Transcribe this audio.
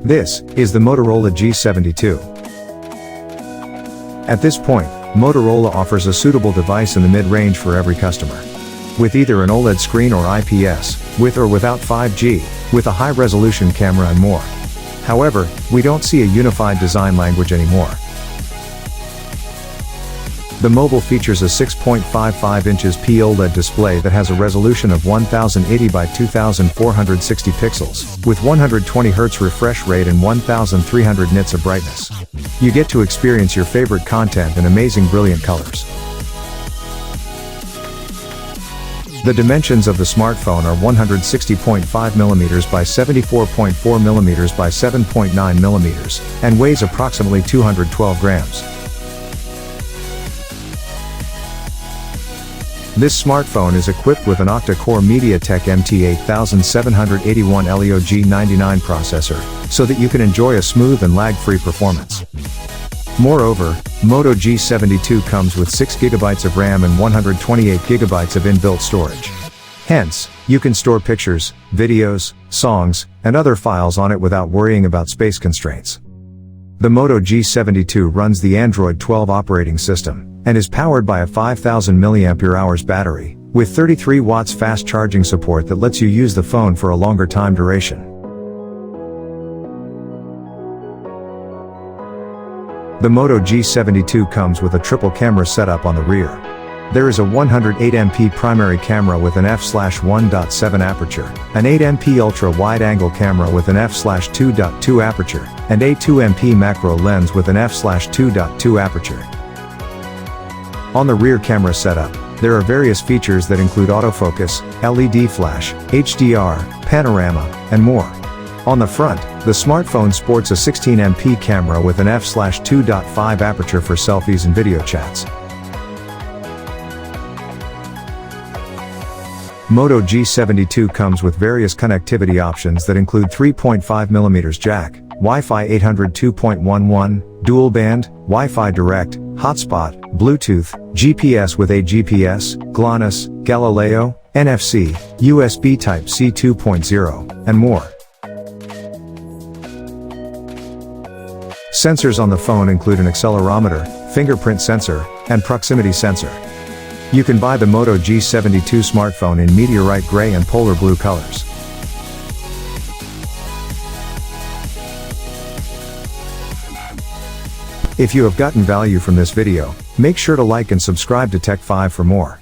This is the Motorola G72. At this point, Motorola offers a suitable device in the mid-range for every customer. With either an OLED screen or IPS, with or without 5G, with a high-resolution camera and more. However, we don't see a unified design language anymore. The mobile features a 6.55 inches OLED display that has a resolution of 1080 by 2460 pixels, with 120 Hz refresh rate and 1300 nits of brightness. You get to experience your favorite content in amazing brilliant colors. The dimensions of the smartphone are 160.5mm by 74.4mm by 7.9mm, and weighs approximately 212 grams. This smartphone is equipped with an octa-core MediaTek MT8781 Helio G99 processor, so that you can enjoy a smooth and lag-free performance. Moreover, Moto G72 comes with 6GB of RAM and 128GB of inbuilt storage. Hence, you can store pictures, videos, songs, and other files on it without worrying about space constraints. The Moto G72 runs the Android 12 operating system, and is powered by a 5000 mAh battery, with 33 watts fast charging support that lets you use the phone for a longer time duration. The Moto G72 comes with a triple camera setup on the rear. There is a 108MP primary camera with an f/1.7 aperture, an 8MP ultra-wide-angle camera with an f/2.2 aperture, and a 2MP macro lens with an f/2.2 aperture. On the rear camera setup, there are various features that include autofocus, LED flash, HDR, panorama, and more. On the front, the smartphone sports a 16MP camera with an f/2.5 aperture for selfies and video chats. Moto G72 comes with various connectivity options that include 3.5mm jack, Wi-Fi 802 2.11, dual band, Wi-Fi direct, hotspot, Bluetooth, GPS with a GPS, GLONASS, Galileo, NFC, USB Type-C 2.0, and more. Sensors on the phone include an accelerometer, fingerprint sensor, and proximity sensor. You can buy the Moto G72 smartphone in meteorite gray and polar blue colors. If you have gotten value from this video, make sure to like and subscribe to Tech 5 for more.